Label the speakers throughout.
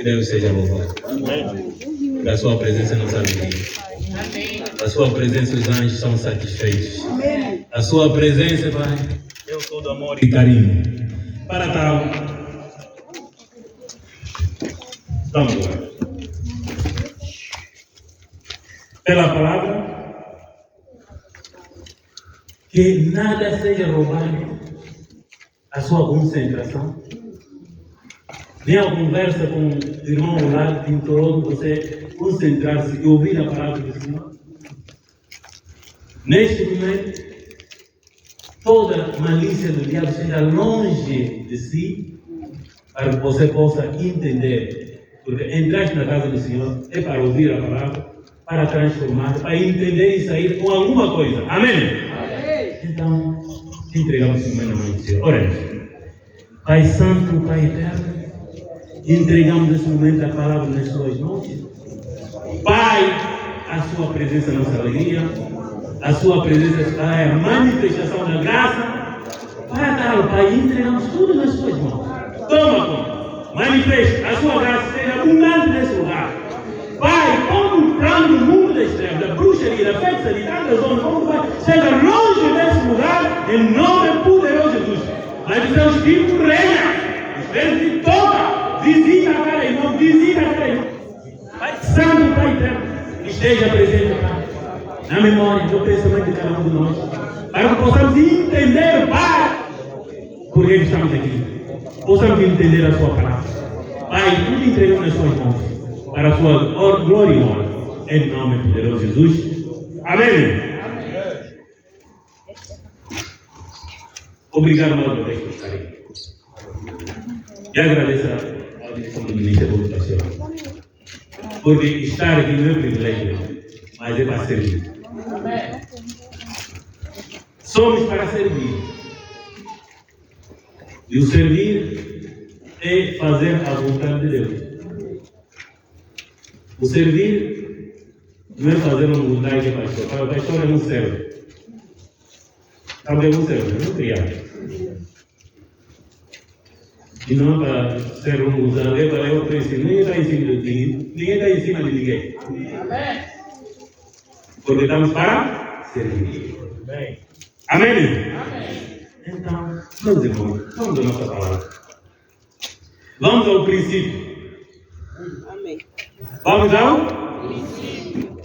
Speaker 1: Que Deus seja louvado. Da sua presença nos alegria. A sua presença os anjos são satisfeitos. A sua presença, Pai, eu sou do amor e carinho. Para tal, vamos lá. Pela palavra, que nada seja roubado a sua concentração. Nem a conversa com o irmão ao lado, que implorou você concentrar-se e ouvir a palavra do Senhor. Neste momento, toda malícia do diabo esteja longe de si, para que você possa entender. Porque entraste na casa do Senhor é para ouvir a palavra, para transformar, para entender e sair com alguma coisa. Amém? Amém. Então, entregamos o momento na mão do Senhor. Oremos. Pai Santo, Pai Eterno, entregamos nesse momento a palavra nas suas mãos. Pai, a sua presença é a nossa alegria. A sua presença é a manifestação da graça. Pai, entregamos tudo nas suas mãos. Toma conta. Manifeste a sua graça, seja abundante nesse lugar. Pai, como plano do mundo das trevas, da bruxaria, da feitiçaria, da razão, como Pai, seja longe desse lugar, em nome poderoso de Jesus. Mas o seu Espírito reina, o Espírito toca, visita a cada irmão, visita a cada irmão. Pai Santo, Pai Eterno, esteja presente, Pai, na memória, no pensamento de cada um de nós, para que possamos entender, Pai, por que estamos aqui. Possamos entender a sua palavra. Pai, tudo entregamos nas suas mãos, para a sua glória e honra, em nome poderoso de Jesus. Amém. Obrigado mais uma vez por estar aqui. E agradeço à direção do Ministério da Educação. Porque estar aqui não é privilégio, mas é para servir. Somos para servir. E o servir é fazer a vontade de Deus. O servir não é fazer uma vontade de pastor. O pastor é um servo. Talvez um servo, não criado. E não é para ser um usado, é para eu crescer. Ninguém está em cima de ninguém. Ninguém está em cima de ninguém. Porque estamos para servir. Amém. Amém? Então, meus irmãos, vamos à nossa palavra. Vamos ao princípio.
Speaker 2: Amém.
Speaker 1: Vamos ao princípio.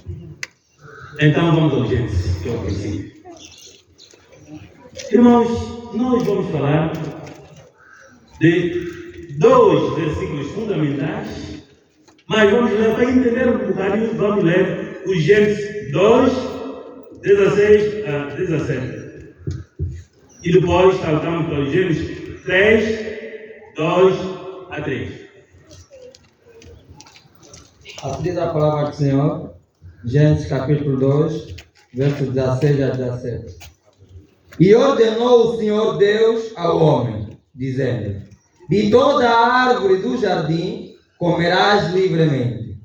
Speaker 1: Então vamos ao Gênesis, que é o princípio. Irmãos, nós vamos falar de dois versículos fundamentais, mas vamos ler para entender um bocadinho, vamos ler o Gênesis 2, 16 a 17. E depois saltamos para o Gênesis 3, 2 a 3.
Speaker 3: Assim diz a palavra do Senhor, Gênesis capítulo 2, versos 16 a 17. E ordenou o Senhor Deus ao homem, dizendo: de toda a árvore do jardim comerás livremente,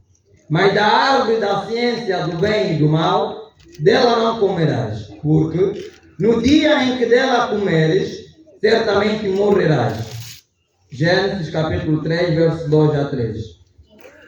Speaker 3: mas da árvore da ciência do bem e do mal, dela não comerás, porque no dia em que dela comeres, certamente morrerás. Gênesis capítulo 3, versos 2 a 3.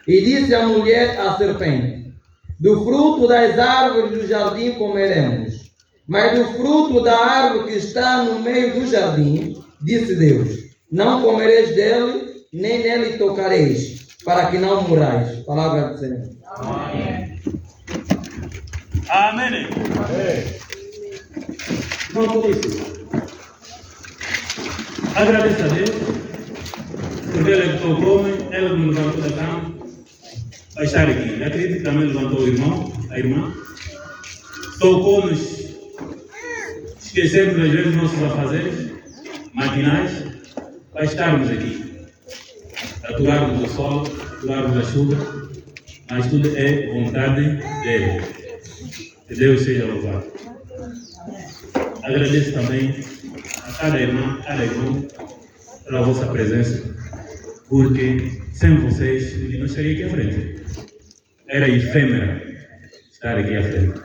Speaker 3: E disse a mulher à serpente: do fruto das árvores do jardim comeremos, mas do fruto da árvore que está no meio do jardim, disse Deus: não comereis dele, nem nele tocareis, para que não morrais. Palavra do Senhor.
Speaker 1: Amém. Amém. Vamos por isso. Agradeço a Deus, porque Ele tocou-me, Ele me levantou da cama para estar aqui. Acredito que também levantou o irmão, a irmã. Tocou-nos, esquecermos às vezes nossos afazeres matinais, para estarmos aqui. Aturarmos o sol, aturarmos a chuva, mas tudo é vontade dele. Que Deus seja louvado. Agradeço também a cada irmã, cada irmão, pela vossa presença, porque sem vocês eu não estaria aqui à frente. Era efêmera estar aqui à frente.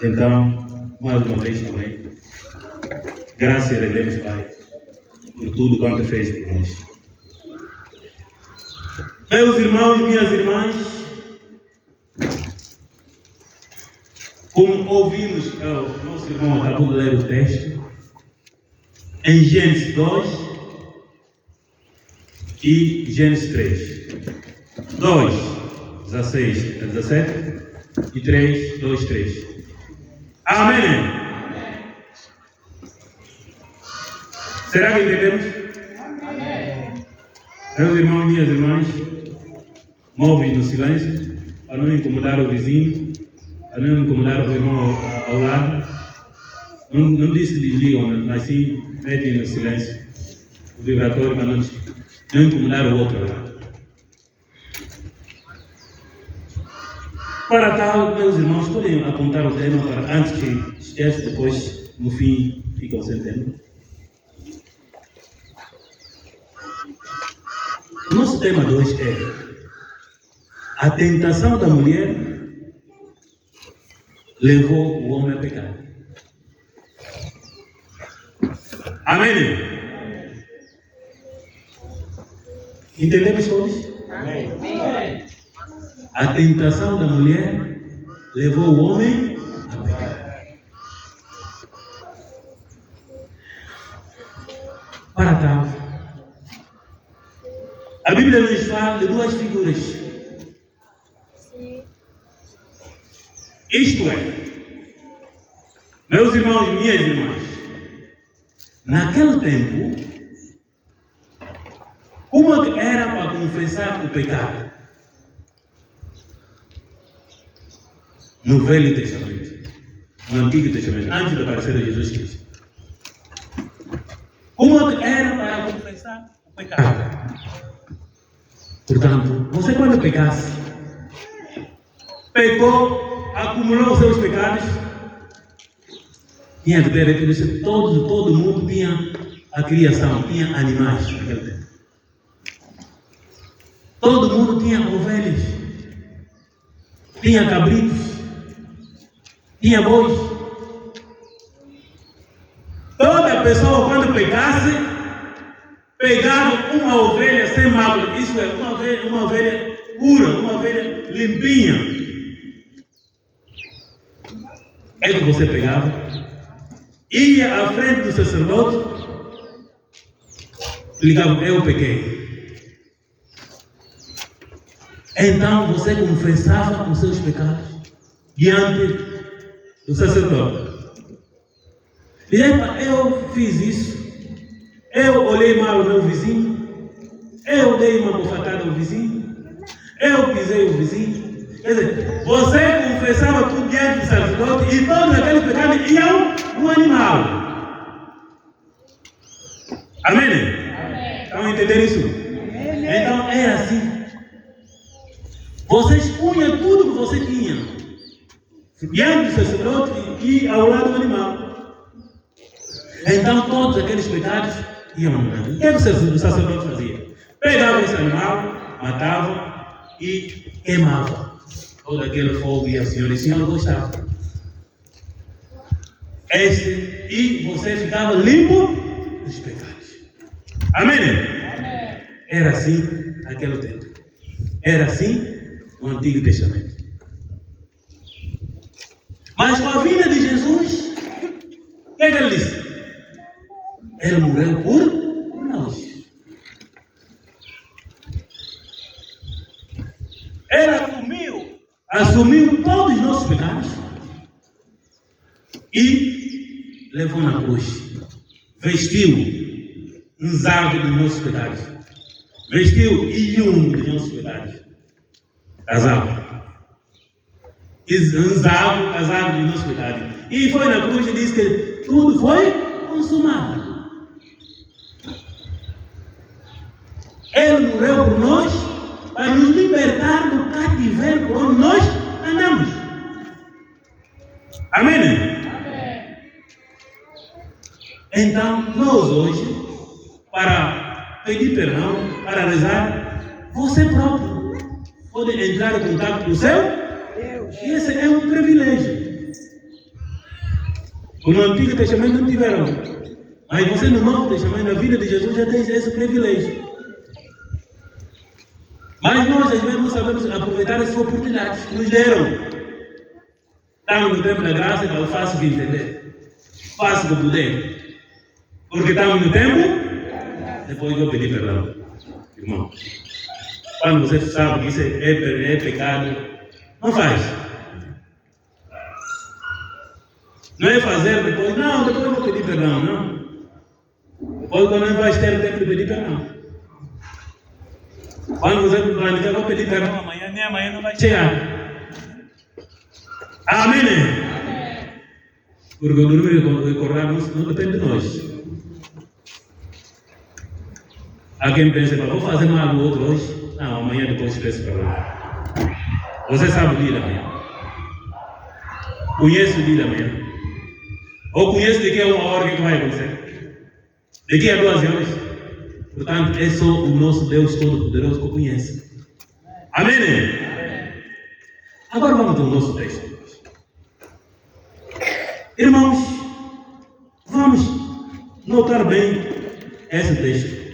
Speaker 1: Então, mais uma vez também, graças a Deus, Pai, por tudo quanto fez por nós. Meus irmãos e minhas irmãs, como ouvimos, o nosso irmão acabou de ler o texto, em Gênesis 2 e Gênesis 3. 2, 16 a 17 e 3, 2, 3. Amém? Será que entendemos? Amém. Meus irmãos e minhas irmãs, móveis no silêncio, para não incomodar o vizinho, para não incomodar o irmão ao lado. Não disse desligam, mas sim metem no silêncio o vibratório para não incomodar o outro ao lado. Para tal, meus irmãos, podem apontar o tema para antes que esqueça, depois, no fim, ficam sem tema. O nosso tema de hoje é a tentação da mulher levou o homem a pecar. Amém? Entendemos todos? Amém. A tentação da mulher levou o homem a pecar. Para tal, a Bíblia nos fala de duas figuras. Isto é, meus irmãos e minhas irmãs, naquele tempo, uma era para confessar o pecado. No Velho Testamento, no Antigo Testamento, antes de aparecer Jesus Cristo. Uma era para confessar o pecado. Portanto, você quando pecasse, pecou, acumulou os seus pecados, tinha que ter tudo isso. Todo mundo tinha a criação, tinha animais naquele tempo. Todo mundo tinha ovelhas, tinha cabritos, tinha bois. Toda pessoa quando pecasse, pegava uma ovelha sem mácula, isso é, uma ovelha pura, uma ovelha limpinha. É que você pegava, ia à frente do sacerdote, ligava, eu pequei. Então você confessava os seus pecados diante do sacerdote. E eu fiz isso. Eu olhei mal o meu vizinho. Eu dei uma bofetada ao vizinho. Eu pisei o vizinho. Quer dizer, você confessava tudo diante do sacerdote e todos aqueles pecados iam no animal. Amém? Amém. Estão a entender isso? Amém. Então era assim. Você expunha tudo que você tinha diante do sacerdote e ao lado do animal. Então todos aqueles pecados iam no animal. O que o sacerdote fazia? Pegava esse animal, matava e queimava. Todo aquele fogo e a senhora gostava. E você ficava limpo dos pecados. Amém? Amém. Era assim naquele tempo. Era assim no Antigo Testamento. Mas com a vinda de Jesus, o que é que ele disse? Ele morreu por nós. Ele assumiu todos os nossos pecados e levou na cruz. Vestiu um zardo dos nossos pecados. Vestiu dos nossos pecados. Casado. Casado dos nossos pecados. E foi na cruz e disse que tudo foi consumado. Ele morreu por nós para nos libertar do cativeiro por onde nós andamos. Amém? Amém. Então, nós hoje, para pedir perdão, para rezar, você próprio pode entrar em contato com o céu. E esse é um privilégio. No Antigo Testamento não tiveram. Mas você no Novo Testamento, na vida de Jesus, já tem esse privilégio. Mas nós às vezes não sabemos aproveitar essas oportunidades que nos deram. Estamos no tempo da graça, então é fácil de entender. Fácil de poder. Porque estamos no tempo, depois vou pedir perdão. Irmão, quando você sabe que isso é pecado, não faz. Não é fazer depois eu vou pedir perdão, não. Depois quando não vais ter tempo de pedir perdão. Quando você planejar, vou pedir perdão amanhã, nem amanhã não vai chegar. Amém? Porque o dormir e acordar não depende de nós. Há quem pensa, vou fazer mal do outro hoje. Não, amanhã depois peço perdão. Você sabe o dia da manhã. Conhece o dia da manhã. Ou conhece daqui a 1 hora o que vai acontecer. Daqui a 2 horas. Portanto, é só o nosso Deus Todo-Poderoso que o conhece. Amém? Agora vamos ao nosso texto. Irmãos, vamos notar bem esse texto.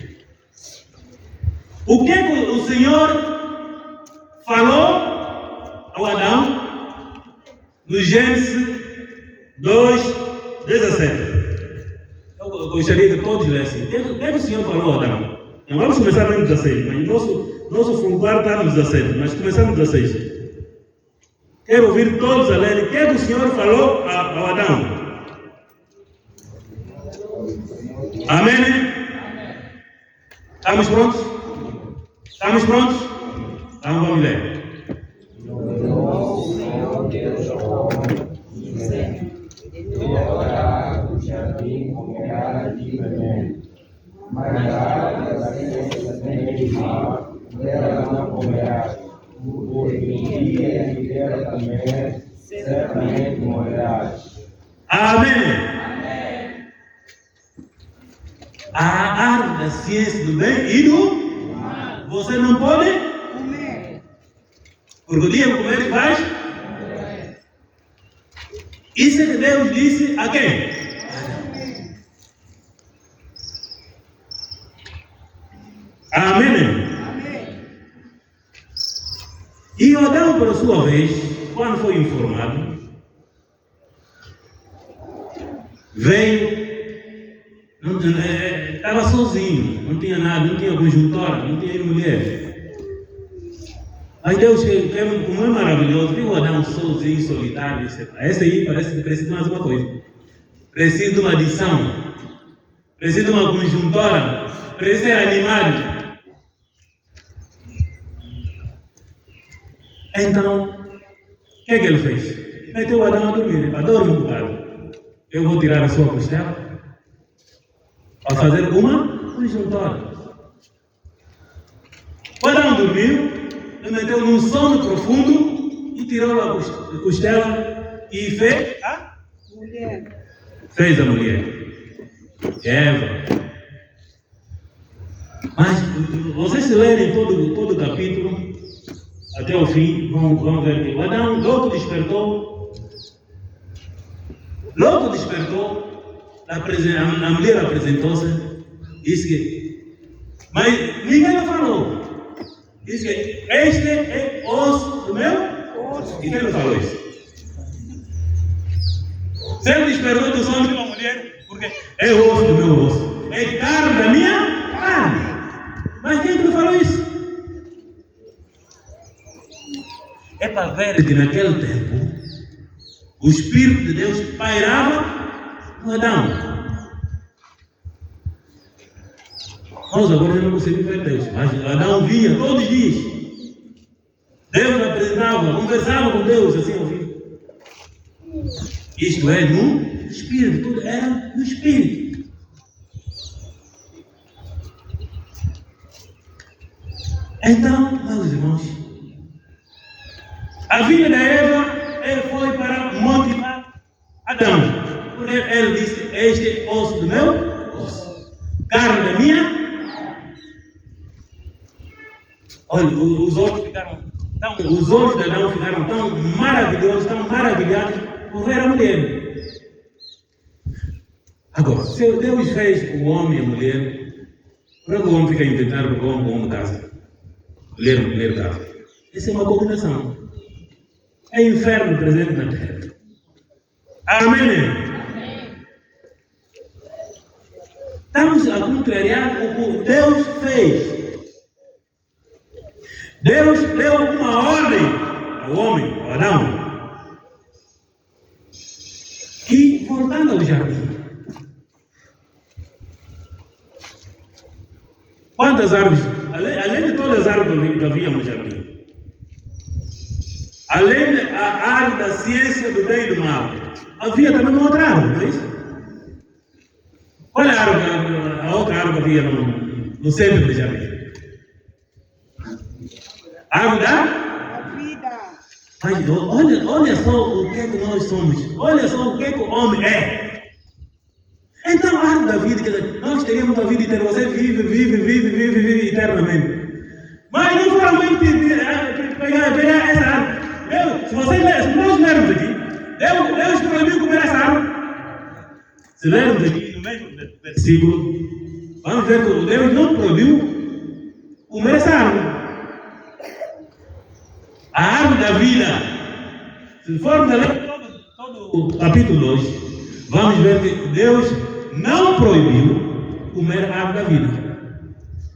Speaker 1: O que o Senhor falou ao Adão no Gênesis 2:17? Eu gostaria que todos lessem. O que o Senhor falou a Adão? Não vamos começar no 16, mas nosso fulguar está no 17, mas começamos no 16. Quero ouvir todos a ler. O que o Senhor falou ao Adão? Amém? Estamos prontos? Estamos prontos? Então vamos ler.
Speaker 2: O Senhor Deus ao homem, dizendo: do jardim comerás livremente, mas da árvore da ciência bem e mal, dela não comerás, porque em dia em que dela comer, certamente morrerás.
Speaker 1: Amém. A árvore da ciência do bem e do mal você não pode comer. Porque o dia que comer faz. Isso é que Deus disse a quem? Amém. E Adão, por sua vez, quando foi informado, veio, estava sozinho, não tinha nada, não tinha conjuntora, não tinha mulher. Mas Deus, como é maravilhoso, viu Adão sozinho, solitário, esse aí parece que precisa de mais uma coisa. Precisa de uma adição, precisa de uma conjuntora, precisa ser animado. Então, o que ele fez? Meteu o Adão a dormir. Adoro um bocado. Eu vou tirar a sua costela para fazer uma conjuntora. O Adão dormiu, ele meteu num sono profundo e tirou a costela e fez a mulher. Fez a mulher. Eva. Mas vocês se lerem todo o capítulo até o fim, vão ver que o Adão logo despertou, a mulher apresentou-se, disse que, mas ninguém não falou, disse que este é osso do meu osso. E quem não falou isso? Se ele despertou do sono de uma mulher, porque é osso do meu osso, é carne da minha carne. Mas quem não falou isso? É para ver que naquele tempo o Espírito de Deus pairava no Adão. Nós agora não conseguimos ver Deus, mas Adão via todos os dias. Deus apresentava, conversava com Deus assim ao vivo. Isto é no Espírito, tudo era no Espírito. Então, meus irmãos, a vida da Eva, ele foi para motivar Adão. Porque ele disse: este é osso do meu osso, carne da minha. Olha, os olhos de Adão ficaram tão maravilhosos, tão maravilhados por ver a mulher. Agora, se Deus fez o homem e a mulher, para que o homem fica inventando para o homem casa? Mulher grávida. Essa é uma combinação. É inferno presente na terra. Amém. Estamos a contrariar o que Deus fez. Deus deu uma ordem ao homem, ao Adão. E voltando ao jardim. Quantas árvores? Além de todas as árvores que havia no jardim. Além da árvore da ciência do bem e do mal. Havia também uma outra árvore, não é isso? Qual é a outra árvore que havia no centro do jardim? A árvore da vida. Mas olha só o que é que nós somos. Olha só o que é que o homem é. Então a árvore da vida, quer dizer, nós teríamos a vida eterna. Você vive eternamente. Mas não foram muito pegar essa árvore. Se nós lermos aqui, Deus proibiu comer essa árvore. Se lermos aqui no mesmo versículo, vamos ver que Deus não proibiu comer essa árvore. A árvore da vida. Se formos a ler todo o capítulo 2, vamos ver que Deus não proibiu comer a árvore da vida.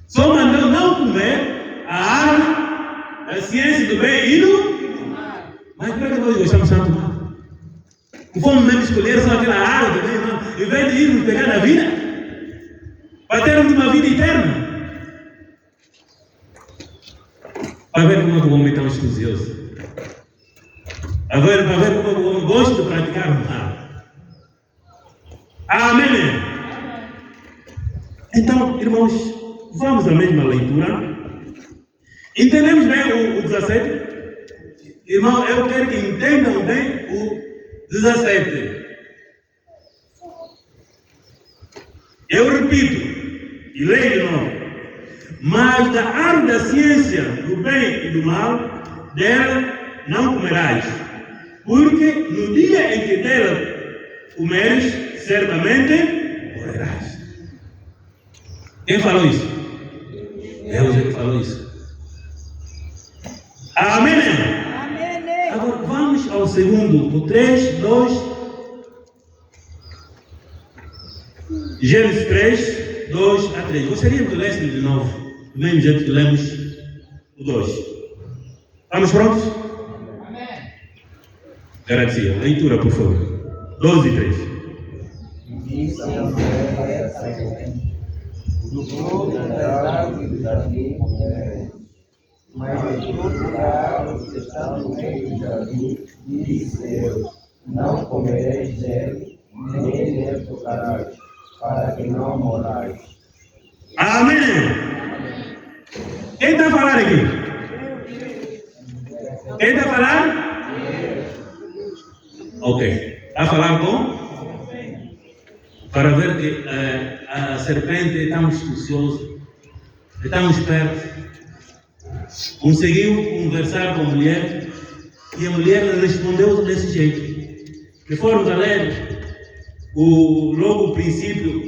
Speaker 1: Só mandou não comer a árvore da ciência do bem e do mal. Mas por que nós gostamos tanto do mal? E fomos mesmo escolher só aquela árvore do bem e do mal, em vez de irmos pegar na vida, para termos uma vida eterna. Para ver como é que o homem é tão estudioso. Para ver como o homem gosta de praticar o mal. Amém. Então, irmãos, vamos à mesma leitura. Entendemos bem o 17? Irmão, eu quero que entendam bem o 17. Eu repito e leio de novo. Mas da árvore da ciência do bem e do mal, dela não comerás, porque no dia em que dela comeres, certamente morrerás. Quem falou isso? Deus é que falou isso. Amém. Amém. Agora vamos ao segundo, o 3, 2. Gênesis 3, 2 a 3. Gostaria que lesse de novo, do mesmo jeito que lemos o 2. Estamos prontos? Amém. Graças. Leitura, por favor. 12 e 3.
Speaker 2: Disse a mulher a serpente: do fruto das árvores do jardim comereis, mas do fruto da árvore que está no meio do jardim, disse Deus: não comereis dele, nem nele tocarás, para que não morais.
Speaker 1: Amém. Quem está a falar aqui? Quem está a falar? Ok. Está a falar com? Para ver que a serpente é tão astuciosa, é tão esperta. Conseguiu conversar com a mulher e a mulher respondeu desse jeito. Se formos a ler logo o princípio,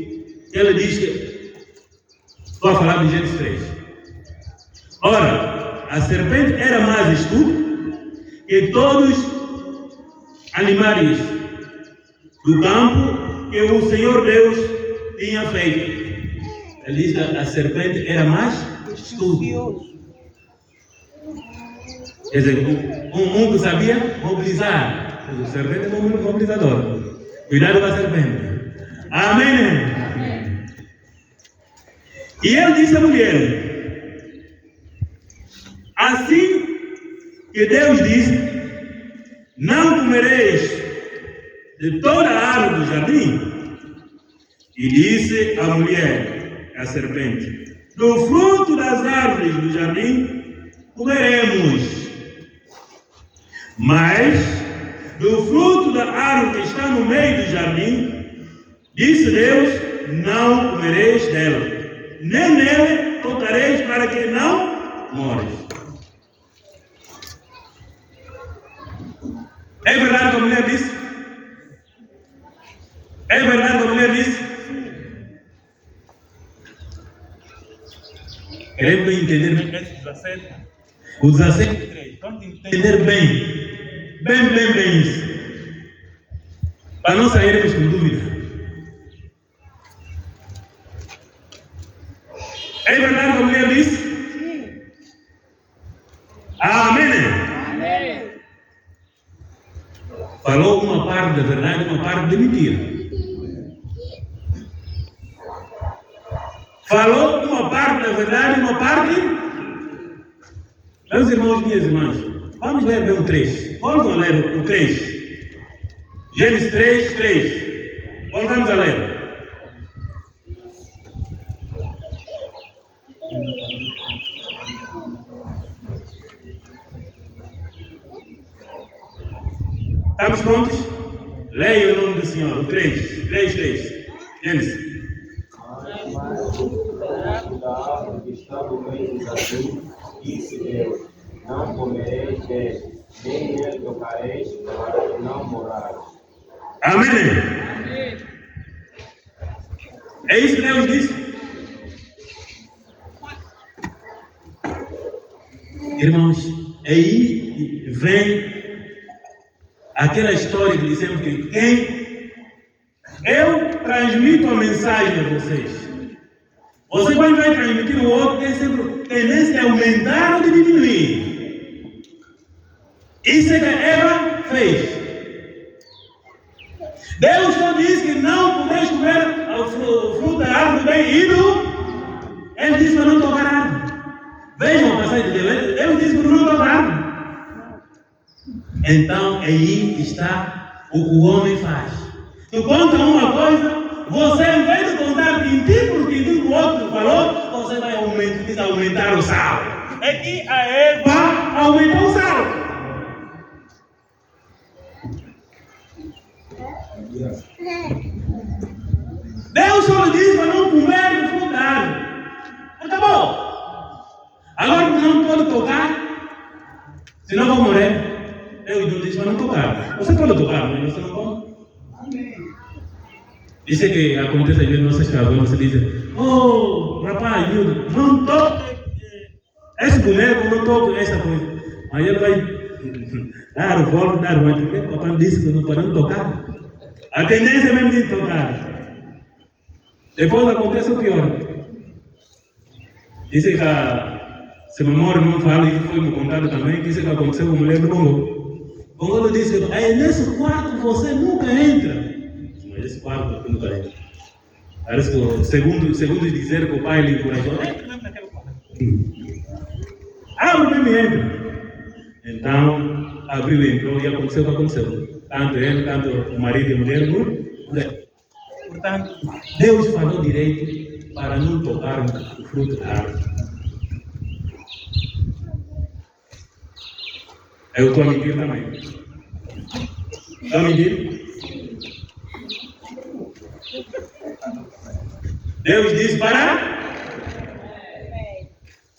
Speaker 1: ela diz que estou a falar de Gênesis 3. Ora, a serpente era mais astuta que todos os animais do campo que o Senhor Deus tinha feito. Ele diz que a serpente era mais astuta. Quer dizer, um que sabia mobilizar. A serpente é um mobilizador. Cuidado com a serpente. Amém. E ele disse à mulher: assim que Deus disse, não comereis de toda a árvore do jardim. E disse a mulher, a serpente: do fruto das árvores do jardim comeremos, mas do fruto da árvore que está no meio do jardim, disse Deus, não comereis dela, nem nele tocareis, para que não mores. É verdade que a mulher disse? É verdade que a mulher disse? Queremos entender bem esse 17. O 17, vamos entender bem. Bem isso. Para não sairmos com dúvida. É verdade como ele disse? Sim. Amém. Amém. Falou uma parte da verdade e uma parte de mentira. Falou uma parte da verdade e uma parte. Meus irmãos e minhas irmãs, vamos ler bem o 3. Vamos ler o 3. Gênesis 3. Voltamos a ler. Estamos prontos? Leia o nome do Senhor. O 3. Gênesis.
Speaker 2: Está no meio do jardim, disse Deus: não comereis dele, nem nele tocareis, para que não morais.
Speaker 1: Amém. É isso que Deus disse. Irmãos, aí vem aquela história que dizemos que quem eu transmito a mensagem a vocês. Você quando vai transmitir o outro tem sempre tendência a aumentar ou diminuir. Isso é que Eva fez. Deus só disse que não podeis comer o fruto da árvore bem ido. Ele disse para não tocar a árvore. Vejam a passagem de Deus. Deus disse para não tocar a árvore. Então aí está o que o homem faz. Tu conta uma coisa. Você, em vez de contar tintim por tintim que o outro falou, você vai aumentar o sal. É que a Eva aumentou o sal. Deus só disse para não comer do fruto da árvore. Acabou. Agora não pode tocar, senão vou morrer. Deus não disse para não tocar. Você pode tocar, mas você não pode. Isso é que acontece às vezes nas nossas casas, você diz, oh, rapaz, não toque esse boneco, não toque essa coisa. Aí ele vai dar o volta, dar o outro. O papai disse que não podemos tocar. A tendência é mesmo de tocar. Depois acontece o pior. Isso é que se memória não fala, e foi me contado também, que isso é que aconteceu com a mulher do Congo. O Congo disse, nesse quarto você nunca entra. Esse quarto nunca entra. Parece que, segundo dizer que o pai lhe encorajou, abre mesmo e entra. Então, abriu e entrou e aconteceu o que aconteceu. Tanto ele, tanto o marido e a mulher. Portanto, Deus falou direito para não tocar o fruto da árvore. Eu estou a mentir também. Estou a mentir? Deus disse para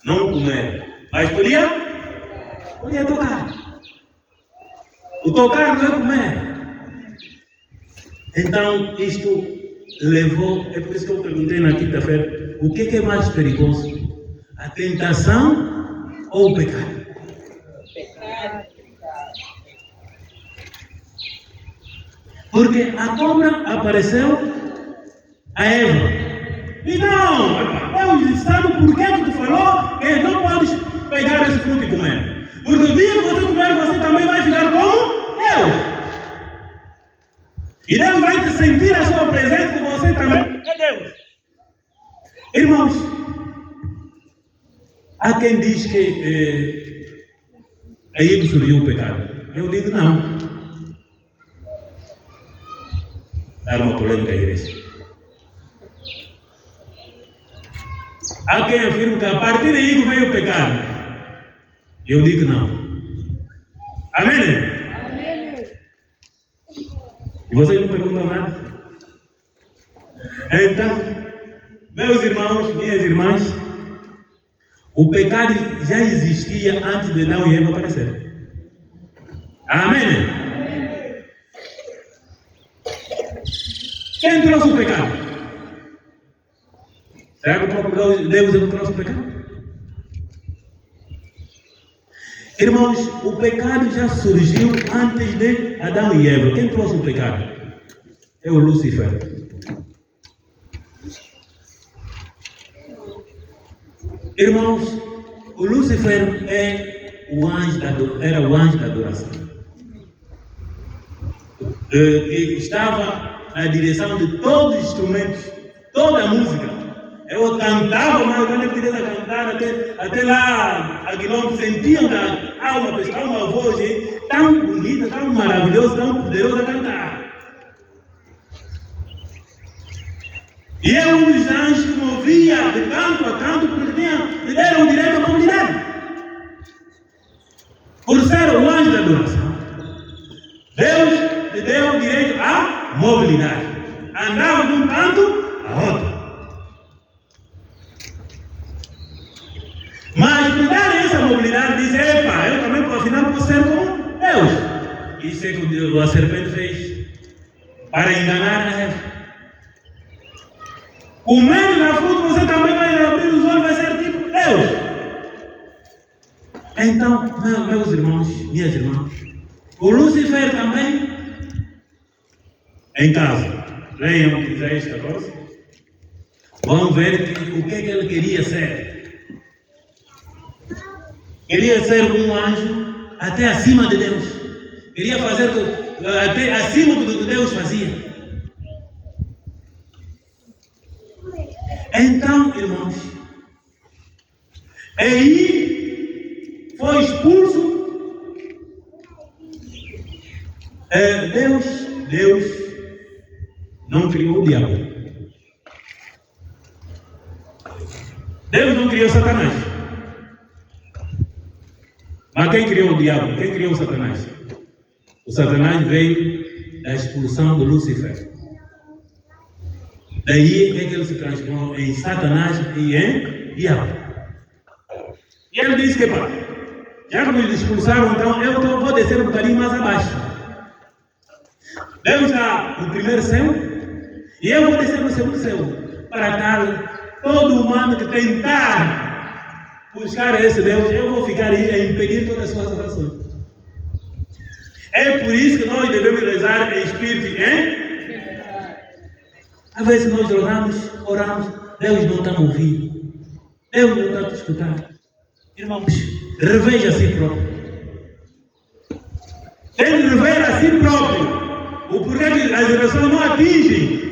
Speaker 1: não comer, mas podia tocar. O tocar não é comer. Então isto levou, é por isso que eu perguntei na quinta-feira, o que é mais perigoso? A tentação ou o pecado? Porque a cobra apareceu a Eva. E não, Deus sabe por que tu falou que não podes pegar esse fruto e comer. Porque o dia que você comer, você também vai ficar como Deus. E Deus vai te sentir a sua presença que você também é Deus. Irmãos, há quem diz que aí surgiu o pecado. Eu digo não. Era uma polêmica igreja. Há quem afirma que a partir daí veio o pecado. Eu digo não. Amém? Amém. E vocês não perguntam nada? Então, meus irmãos, minhas irmãs, o pecado já existia antes de Adão e Eva aparecerem. Amém? Quem trouxe o pecado? Será que o próprio Deus é que trouxe o pecado? Irmãos, o pecado já surgiu antes de Adão e Eva. Quem trouxe o pecado? É o Lúcifer. Irmãos, o Lúcifer era o anjo da adoração. Estava na direção de todos os instrumentos, toda a música. Eu cantava, mas quando eu queria cantar, até lá, a quilômetro, sentiam da alma, uma voz tão bonita, tão maravilhosa, tão poderosa a cantar. E é um dos anjos que movia de canto a canto, porque lhe deram o direito à mobilidade. Por ser o anjo da adoração, Deus lhe deu o direito à mobilidade. Andava de um canto a outro. Mas por dar essa mobilidade, diz: epa, eu também, afinal, posso ser como Deus. Isso é que a serpente fez para enganar a Eva. Comendo na fruta, você também vai abrir os olhos, vai ser tipo Deus. Então, meus irmãos, minhas irmãs, o Lúcifer também, em casa, leiam Isaías 14, vão ver o que ele queria ser. Queria ser um anjo até acima de Deus. Queria fazer até acima do que Deus fazia. Então, irmãos, aí foi expulso. Deus não criou o diabo. Deus não criou Satanás. Mas quem criou o diabo? Quem criou o Satanás? O Satanás veio da expulsão do Lúcifer. Daí é que ele se transformou em Satanás e em diabo. E ele disse que, pá, já que me expulsaram, então eu vou descer um bocadinho mais abaixo. Deus está no primeiro céu e eu vou descer no segundo céu para dar todo humano que tentar buscar esse Deus, eu vou ficar aí a impedir todas as suas orações. É por isso que nós devemos rezar em espírito e em. Às vezes nós oramos, Deus não está a ouvir, Deus não está a escutar. Irmãos, reveja a si próprio. Tem que rever a si próprio o porquê que as orações não atingem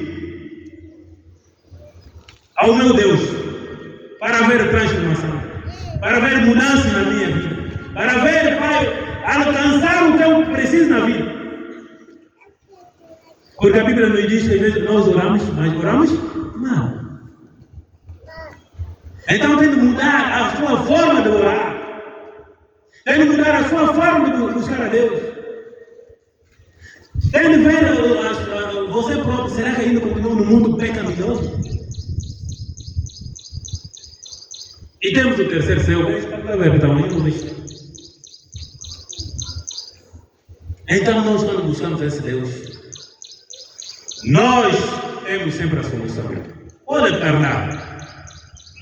Speaker 1: ao meu Deus, para haver transformação, para haver mudança na minha vida, para haver, para alcançar o que eu preciso na vida. Porque a Bíblia nos diz que às vezes nós oramos, mas oramos mal. Então tem que mudar a sua forma de orar. Tem que mudar a sua forma de buscar a Deus. Tem que ver você próprio, será que ainda continua no mundo pecaminoso? E temos o terceiro céu, então nós quando buscamos esse Deus, nós temos sempre a solução. Pode tardar.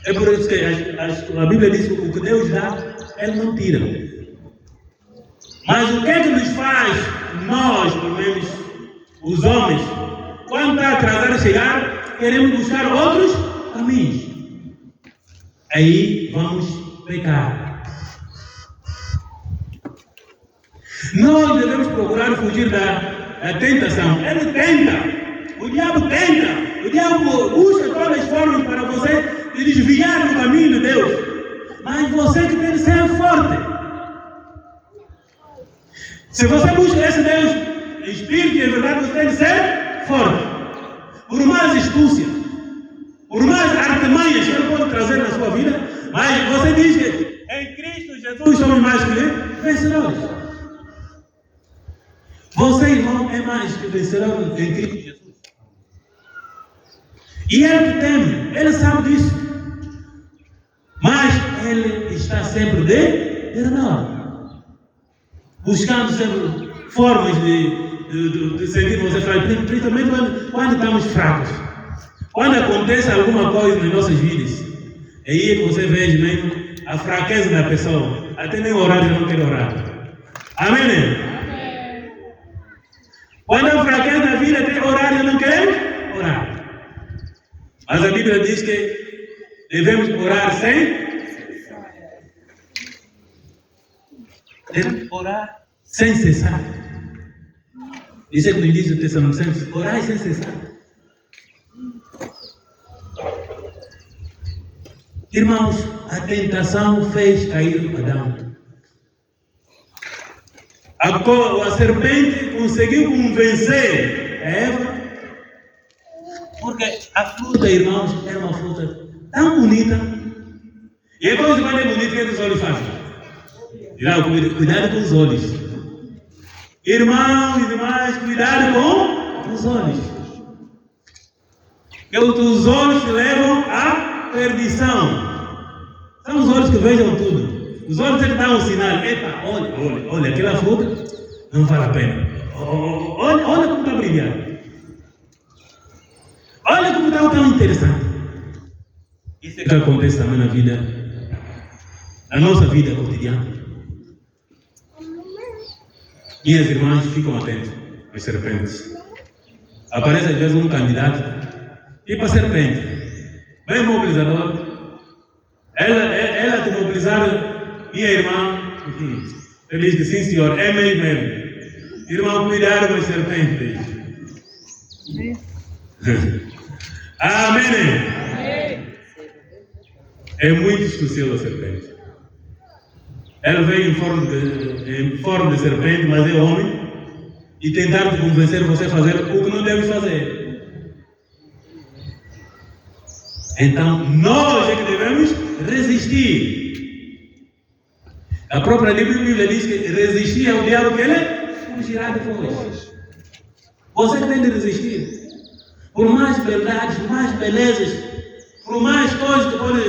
Speaker 1: É por isso que a Bíblia diz que o que Deus dá, Ele não tira. Mas o que é que nos faz, nós, pelo menos, os homens, quando está atrasado a chegar, queremos buscar outros caminhos. Aí vamos pecar. Nós devemos procurar fugir da tentação. Ele tenta. O diabo tenta. O diabo busca todas as formas para você se desviar do caminho de Deus. Mas você que tem que ser forte. Se você busca esse Deus, espírito e em verdade, você tem que ser forte. Por mais astúcia, por mais artimanhas que Ele pode trazer na sua vida, mas você diz que em Cristo Jesus somos mais que vencedores. Você, irmão, é mais que vencedor em Cristo Jesus. E Ele que teme, Ele sabe disso. Mas Ele está sempre de perdão, buscando sempre formas de sentir você fraco, principalmente quando estamos fracos. Quando acontece alguma coisa nas nossas vidas, é aí que você vê mesmo a fraqueza da pessoa. até nem orar já não quer orar. Amém? Quando enfraquece na vida, até orar já não quer orar. Mas a Bíblia diz que devemos orar devemos orar sem cessar. Isso é o que nos diz o Tessalonicenses: orar sem cessar. Irmãos, a tentação fez cair Adão. A serpente conseguiu convencer a Eva, porque a fruta, irmãos, é uma fruta tão bonita. E é quando é bonito, o que os olhos fazem? Cuidado com os olhos. Irmãos e irmãs, cuidado com os olhos. Porque os olhos te levam à perdição. São os olhos que vejam tudo. Os olhos que dão um sinal. Epa, olha, aquela fruta não vale a pena. Olha como está brilhando. Olha como está tão interessante. Isso é que acontece também na vida, na nossa vida cotidiana. Minhas irmãs, ficam atentas às serpentes. Aparece às vezes um candidato, tipo a serpente, bem mobilizador. Ela te mobilizar, minha irmã, ele diz que sim, senhor, é mesmo. Irmão, cuidado com as serpentes. Amém. É muito astuciosa a serpente. Ela veio em forma de serpente, mas é homem, e tentar te convencer você a fazer o que não deve fazer. Então, nós é que devemos resistir. A própria Bíblia diz que resistir ao diabo, que ele fugirá depois. Você que tem de resistir. Por mais verdades, por mais belezas, por mais coisas que podem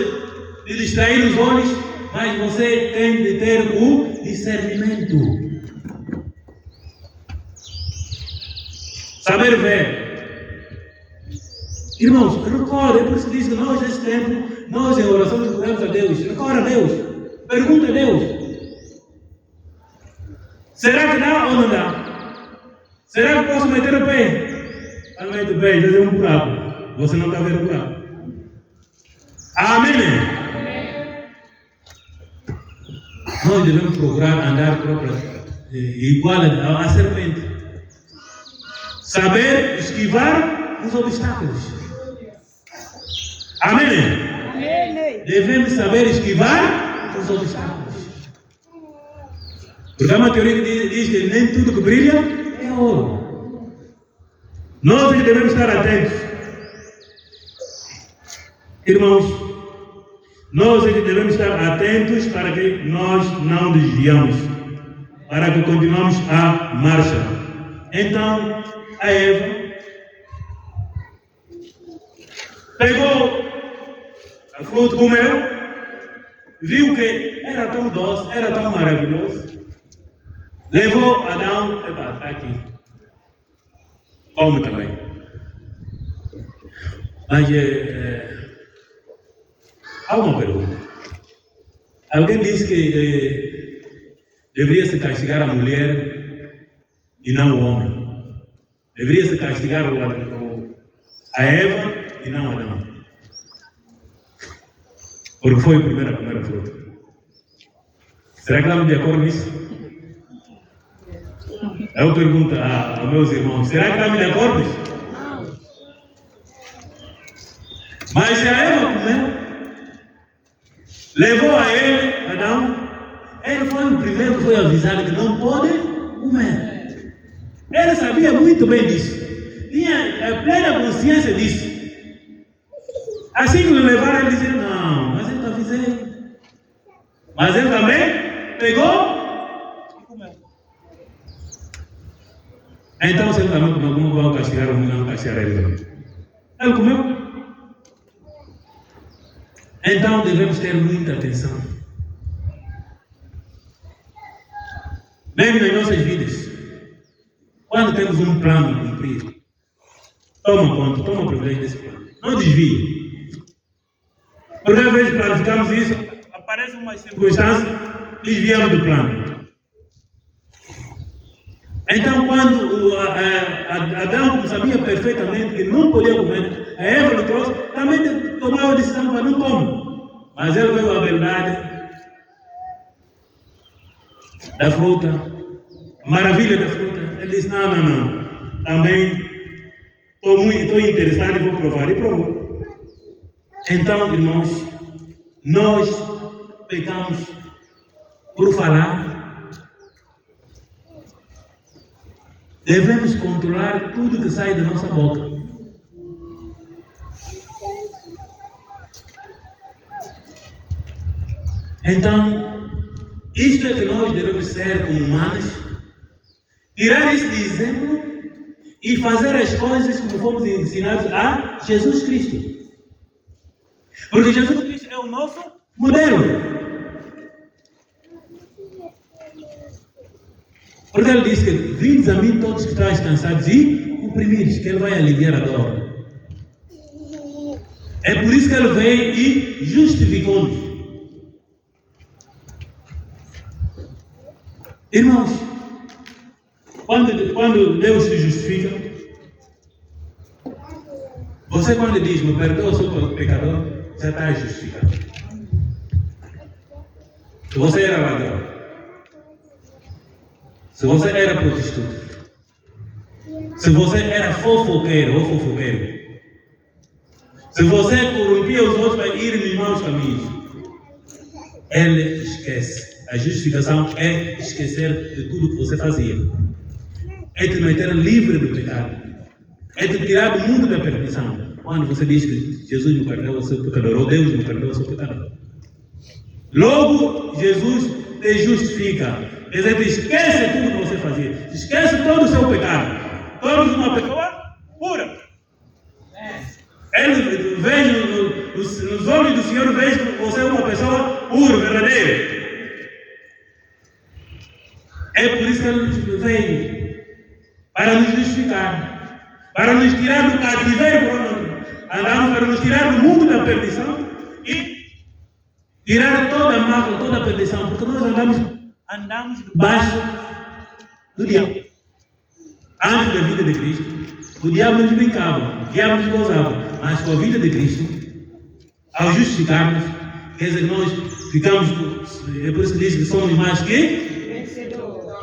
Speaker 1: lhe distrair os olhos, mas você tem de ter o discernimento. Saber ver. Irmãos, recorda, é por isso que diz que nós, nesse tempo, nós em oração recorremos a Deus. Recorda a Deus. Pergunta a Deus. Será que dá ou não dá? Será que posso meter o pé? Não mete o pé, já é um buraco. Você não está vendo o buraco. Amém. Nós devemos procurar andar igual à serpente. Saber esquivar os obstáculos. Amém? Devemos saber esquivar os obstáculos. Porque há uma teoria que diz que nem tudo que brilha é ouro. Nós é que devemos estar atentos. Irmãos, nós é que devemos estar atentos para que nós não desviamos, para que continuemos a marcha. Então, a Eva pegou a fruta, comeu, viu que era tão doce, era tão maravilhoso, levou Adão, está aqui, come também. Mas há uma pergunta. Alguém disse que deveria se castigar a mulher e não o homem. Deveria se castigar a Eva e não Adão. Porque foi a primeira fruta. Será que estamos de acordo nisso? Eu pergunto aos meus irmãos, será que estamos de acordo nisso? Mas se a Eva comeu, levou a ele, Adão, ele foi o primeiro que foi avisado que não pode comer. Ele sabia muito bem disso. Tinha a plena consciência disso. Assim que o levaram, ele dizia, não, mas eu te avisei. Mas ele também pegou e comeu. Então, se ele também comeu, como vão castigar ou não castigar ele? Ele comeu. Então devemos ter muita atenção. Mesmo nas nossas vidas, quando temos um plano a cumprir, toma conta, toma privilégio desse plano. Não desvie. Porque às vezes planificamos isso, aparece uma circunstância desviamos do plano. Então, quando Adão sabia perfeitamente que não podia comer, a Eva lhe trouxe, também tomava a decisão para não comer. Mas ele veio a verdade da fruta, a maravilha da fruta. Ele disse, não. Também estou interessado e vou provar. E provou. Então, irmãos, nós pecamos por falar. Devemos controlar tudo que sai da nossa boca. Então, isto é que nós devemos ser como humanos, tirar este exemplo e fazer as coisas como fomos ensinados a Jesus Cristo. Porque Jesus Cristo é o nosso modelo. Porque ele disse que vindes a mim todos que estáis cansados e oprimidos, que ele vai aliviar a dor. É por isso que ele veio e justificou-nos. Irmãos, quando Deus se justifica, você quando diz, me perdoa, sou pecador, já está justificado. Se você era ladrão, se você era prostituta, se você era fofoqueiro ou fofoqueiro, se você corrompia os outros para ir em maus caminhos, ele esquece. A justificação é esquecer de tudo que você fazia. É te manter livre do pecado. É te tirar do mundo da perdição. Quando você diz que Jesus me perdoa o seu pecador, ou Deus me perdoa o seu pecador. Logo, Jesus te justifica. Quer dizer, te esquece tudo que você fazia. Te esquece todo o seu pecado. Torna-se uma pessoa pura. Ele vejo nos olhos do Senhor, vejo que você é uma pessoa pura, verdadeira. É por isso que ele veio, para nos justificar, para nos tirar do cativeiro por onde andamos, para nos tirar do mundo da perdição e tirar toda a mácula, toda a perdição, porque nós andamos debaixo do diabo. Antes da vida de Cristo, o diabo nos brincava, o diabo nos gozava, mas com a vida de Cristo, ao justificarmos, quer dizer, nós ficamos, é por isso que diz que somos mais que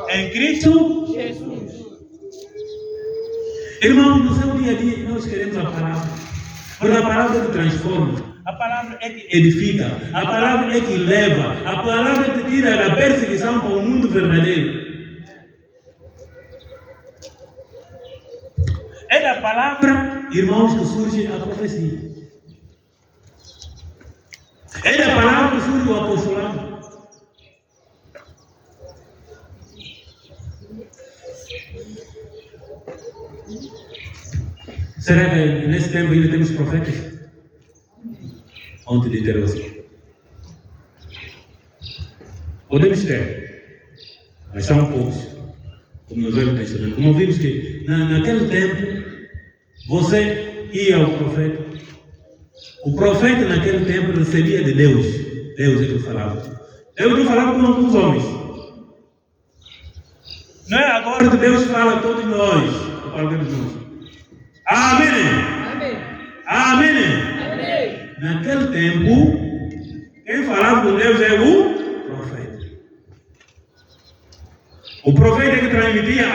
Speaker 1: em Cristo Jesus. Irmão, no seu dia a dia nós queremos a palavra. Porque a palavra é que transforma. A palavra é que edifica. A palavra é que leva. A palavra é que tira da perseguição para o mundo verdadeiro. É da palavra, irmãos, que surge a profecia. É da palavra que surge o apostolado. Será que nesse tempo ainda temos profetas? Ontem de interrogação. Podemos ter, mas são poucos, como no Velho Testamento. Como vimos que naquele tempo você ia ao profeta. O profeta naquele tempo recebia de Deus. Deus é que falava. Deus não falava com os homens. Não é agora que Deus fala a todos nós. Amém. Amém. Amém. Amém. Naquele tempo, quem falava com Deus é o profeta. O profeta que transmitia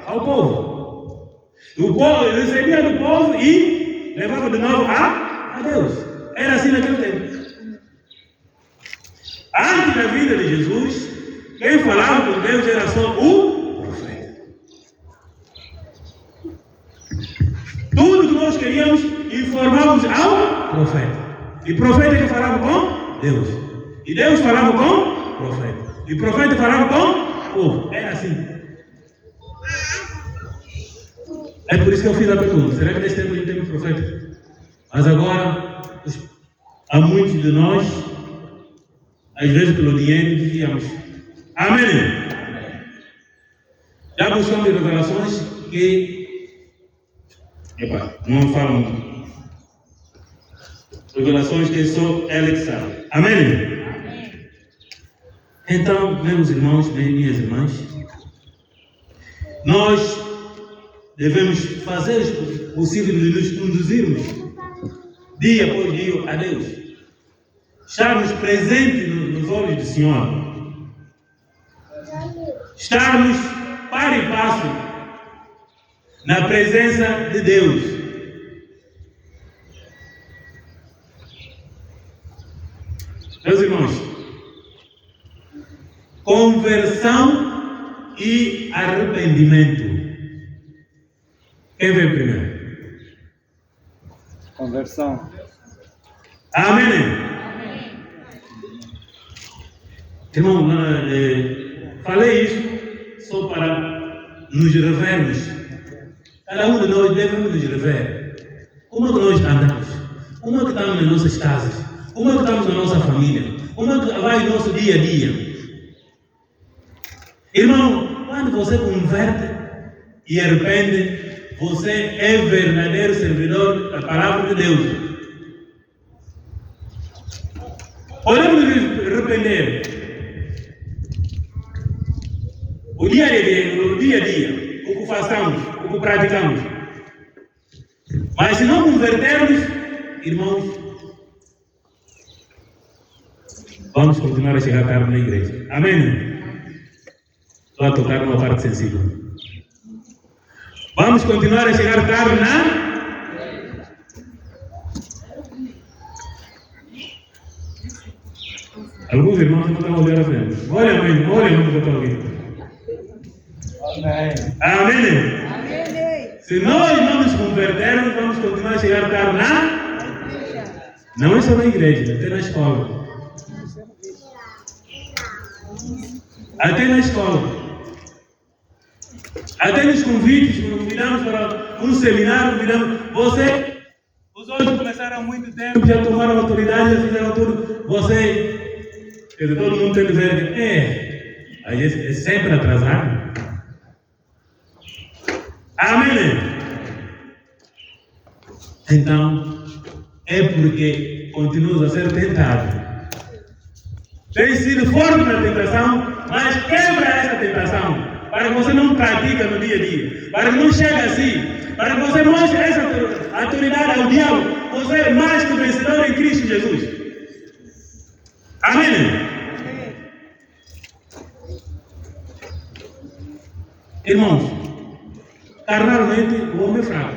Speaker 1: ao povo. O povo recebia do povo e levava de novo a Deus. Era assim naquele tempo. Antes da vida de Jesus, quem falava com Deus era só o profeta. Tudo que nós queríamos, informávamos ao profeta. E o profeta que falava com Deus. E Deus falava com o profeta. E o profeta falava com o povo. Era assim. É por isso que eu fiz a pergunta. Será que nesse tempo não temos profeta? Mas agora, há muitos de nós, às vezes pelo dinheiro, desviamos. Amém. Já buscamos revelações que não falam. Revelações que só ela que sabe. Amém. Então, meus irmãos, minhas irmãs, nós devemos fazer o possível de nos conduzirmos dia após dia a Deus. Estarmos presentes nos olhos do Senhor. Estarmos para e passo na presença de Deus. Meus irmãos, conversão e arrependimento. Quem vem primeiro?
Speaker 2: Conversão.
Speaker 1: Amém. Irmão, falei isso só para nos revermos. Cada um de nós devemos nos rever. Como é que nós andamos? Como é que estamos nas nossas casas? Como é que estamos na nossa família? Como é que vai o nosso dia a dia? Irmão, quando você converte e arrepende, você é verdadeiro servidor da palavra de Deus. Podemos nos arrepender o dia a dia, o que façamos, o que praticamos. Mas se não convertermos, irmãos, vamos continuar a chegar tarde na igreja. Amém? Estou a tocar numa parte sensível. Vamos continuar a chegar tarde na... Alguns irmãos não estão olhando a frente. Olha, mãe, o que eu estou ouvindo. Amém. Amém. Se nós não nos convertermos, vamos continuar a chegar tarde na... Não é só na igreja, até na escola. Até na escola. Até nos convites, quando convidamos para um seminário, os outros começaram há muito tempo, já tomaram autoridade, já fizeram tudo. Quer dizer, todo mundo tem que ver que a gente é sempre atrasado. Amém? Então, é porque continuas a ser tentado. Tem sido forte na tentação, mas quebra essa tentação. Para que você não pratique no dia a dia. Para que não chegue assim. Para que você mostre essa autoridade ao diabo. Você é mais que vencedor em Cristo Jesus. Amém? Irmãos, carnalmente o homem é fraco.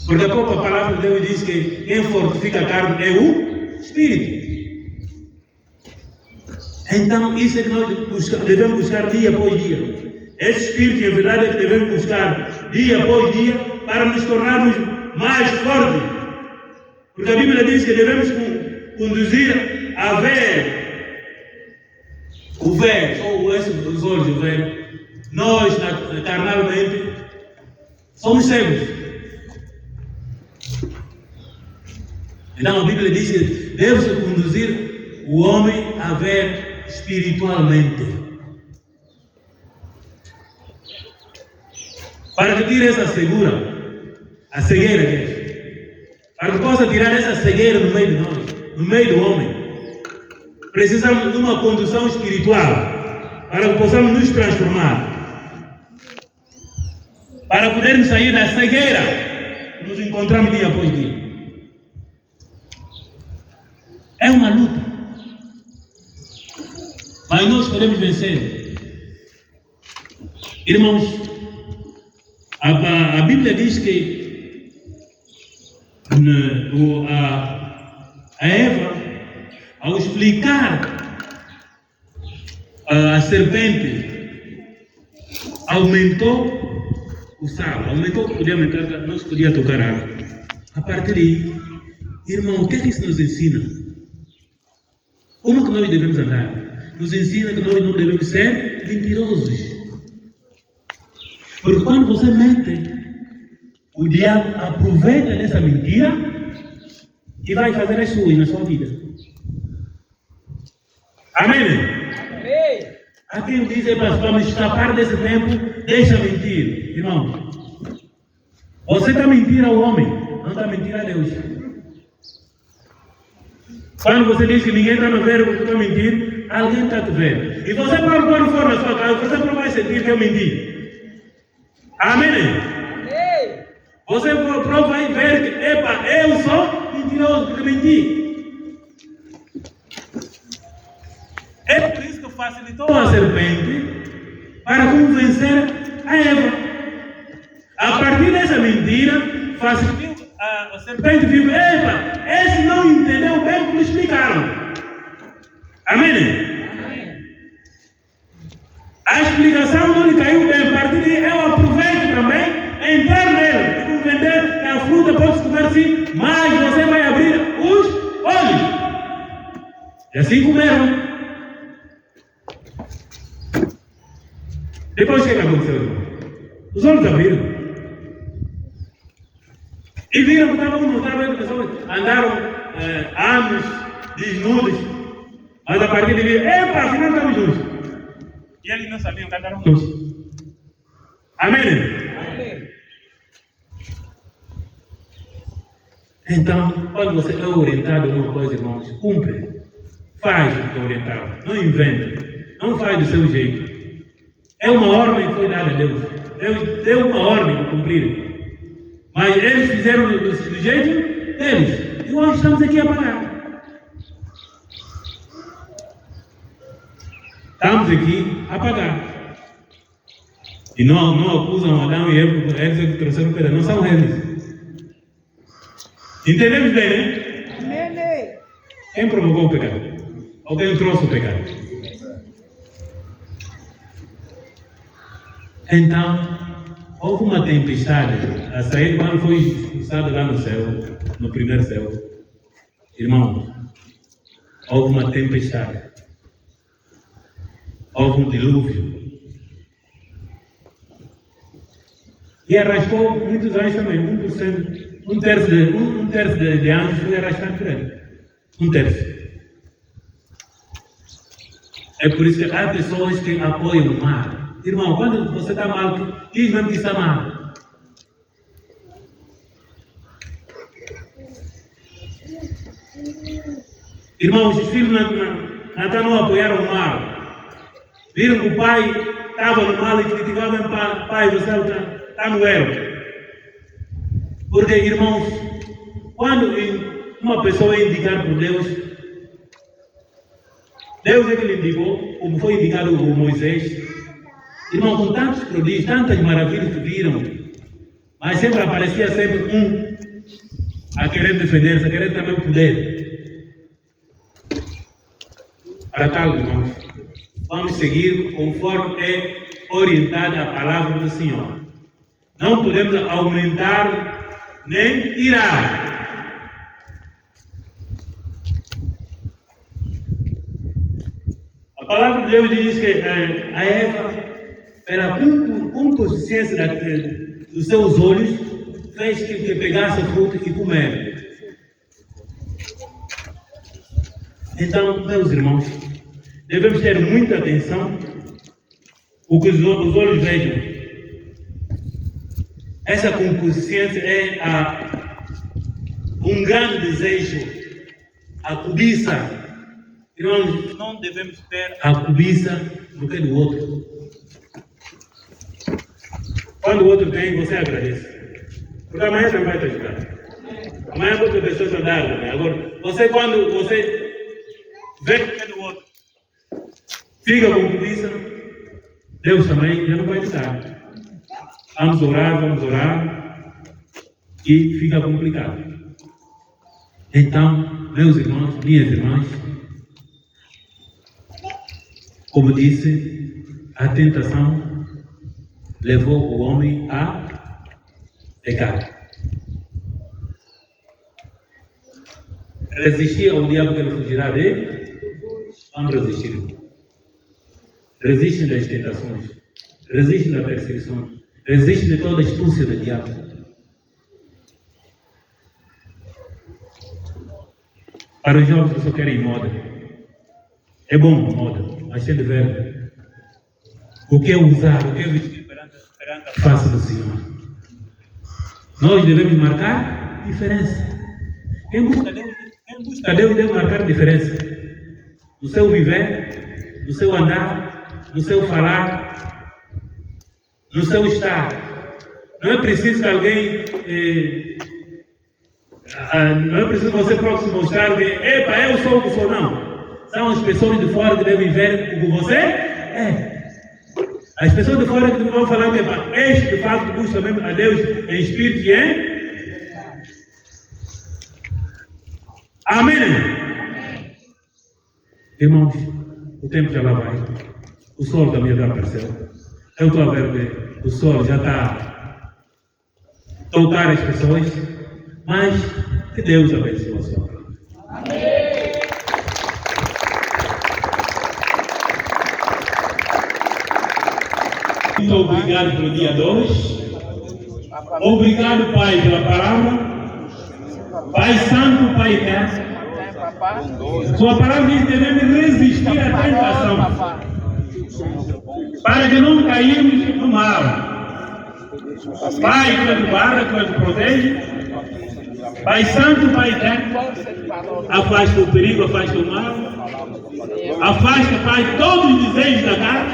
Speaker 1: Porque a própria palavra de Deus diz que quem fortifica a carne é o Espírito. Então, isso é que nós devemos buscar dia após dia. Esse Espírito, em verdade, é que devemos buscar dia após dia para nos tornarmos mais fortes. Porque a Bíblia diz que devemos conduzir a ver o ver, só os olhos do ver. Nós, carnalmente, somos cegos. Então a Bíblia diz que deve-se conduzir o homem a ver espiritualmente. Para que tire essa cegueira que é. Para que possa tirar essa cegueira no meio de nós, no meio do homem. Precisamos de uma condução espiritual para que possamos nos transformar. Para podermos sair da cegueira que nos encontramos dia após dia. É uma luta. Mas nós podemos vencer. Irmãos, a Bíblia diz que a Eva, ao explicar a serpente, aumentou o sal, não se podia tocar água. A partir daí, irmão, o que é que isso nos ensina? Como que nós devemos andar? Nos ensina que nós não devemos ser mentirosos. Porque quando você mente, o diabo aproveita dessa mentira e vai fazer as suas na sua vida. Amém? Há quem diz, para me escapar desse tempo, deixa mentir. Irmão, você está mentindo ao homem, não está mentindo a Deus. Quando você diz que ninguém está me vendo porque estou a mentir, alguém está a te ver. E você, quando for na sua casa, você não vai sentir que eu menti. Amém? Você vai ver que, epa, eu sou mentiroso porque menti. É por isso que facilitou a serpente para convencer a Eva. A partir dessa mentira, facilitou. A serpente viu, epa, esse não entendeu bem como explicaram. Amém? A explicação não lhe caiu bem. A partir daí, eu aproveito também, entrar nele e compreender que a fruta pode se comer sim, mas você vai abrir os olhos. E assim comeram. Depois o que aconteceu? Os olhos abriram. E viram que andaram anos desnudos, mas a partir de epa, afinal estamos nus. E eles não sabiam que andaram nus. Amém? Então, quando você é orientado a uma coisa, irmãos, cumpre. Faz o que é orientado. Não inventa. Não faz do seu jeito. É uma ordem que foi dada a Deus. Deus deu uma ordem para cumprir. Mas eles fizeram do jeito deles. E nós estamos aqui a pagar. Estamos aqui a pagar. E não acusam Adão e Eva porque eles que trouxeram o pecado. Não são eles. Entendemos bem, né? Quem provocou o pecado? Ou quem trouxe o pecado? Então, houve uma tempestade a sair quando foi expulsado lá no céu, no primeiro céu. Irmão, houve uma tempestade. Houve um dilúvio. E arrastou muitos anjos também. 1%. Um terço de anjos foi arrastado por ele. 1/3. É por isso que há pessoas que apoiam o mar. Irmão, quando você está mal, diz mesmo que está mal. Irmãos, os filhos não apoiaram o mal. Viram que o pai estava no mal e criticavam o pai, você está no erro. Porque, irmãos, quando uma pessoa é indicada por Deus é que lhe indicou, como foi indicado por Moisés. Irmão, com tantos prodígios, tantas maravilhas que viram, mas sempre aparecia um a querer defender-se, a querer também poder. Para tal, irmãos, vamos seguir conforme é orientada a palavra do Senhor. Não podemos aumentar nem tirar. A palavra de Deus diz que a Eva, pela consciência dos seus olhos, fez que pegasse a fruta e comer. Então, meus irmãos, devemos ter muita atenção o que os olhos vejam. Essa consciência é um grande desejo, a cobiça. Irmãos, não devemos ter a cobiça do que do outro. Quando o outro tem, você agradece. Porque amanhã também vai te ajudar. Amanhã outra pessoa te dar também. Agora, quando você vê o que é do outro, fica com cobiça, Deus também já não vai te dar. Vamos orar, e fica complicado. Então, meus irmãos, minhas irmãs, como disse, a tentação levou o homem a pecar. Resistir ao diabo que ele fugirá dele? Vamos resistir. Resistem das tentações, resistem da perseguição, resistem de toda a astúcia do diabo. Para os jovens que só querem moda, é bom moda, mas tem de ver o que é usar, o que é vestir perante a face do Senhor. Nós devemos marcar diferença. Quem Quem busca Deus deve marcar diferença no seu viver, no seu andar, no seu falar, no seu estar. Não é preciso que alguém, não é preciso você próximo mostrar que, epa, eu sou o que sou, não. São as pessoas de fora que devem ver o que você é. As pessoas de fora que vão falar que este de fato busca mesmo a Deus em espírito e em. Amém. Irmãos, o tempo já lá vai. O sol também já apareceu. Eu estou a ver que o sol já está a tocar as pessoas, mas que Deus abençoe a sua vida. Amém. Muito obrigado pelo dia 2. Obrigado, Pai, pela palavra. Pai Santo, Pai Eterno. Sua palavra diz que devemos resistir à tentação, para que não caímos no mal. Pai, Tu és guarda, Tu és protege. Pai Santo, Pai Eterno, afasta o perigo, afasta o mal. Afasta, Pai, todos os desejos da carne.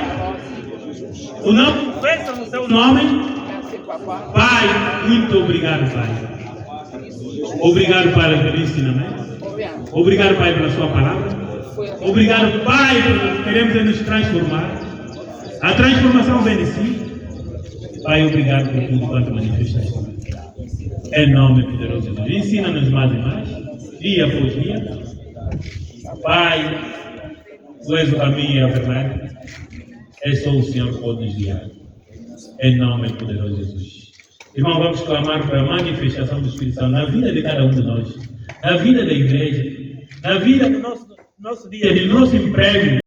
Speaker 1: O não confessa no seu nome. Pai, muito obrigado, Pai. Obrigado, Pai, pelo ensinamento. Obrigado, Pai, pela sua palavra. Obrigado, Pai, por queremos nos transformar. A transformação vem de si. Pai, obrigado por tudo quanto manifestaste. Em nome poderoso de Jesus. Ensina-nos mais e mais, dia após dia. Pai, Tu és o caminho e a verdade. É só o Senhor que pode nos guiar. Em nome poderoso de Jesus. Irmão, vamos clamar para a manifestação do Espírito Santo na vida de cada um de nós, na vida da igreja, na vida do nosso dia, do nosso emprego.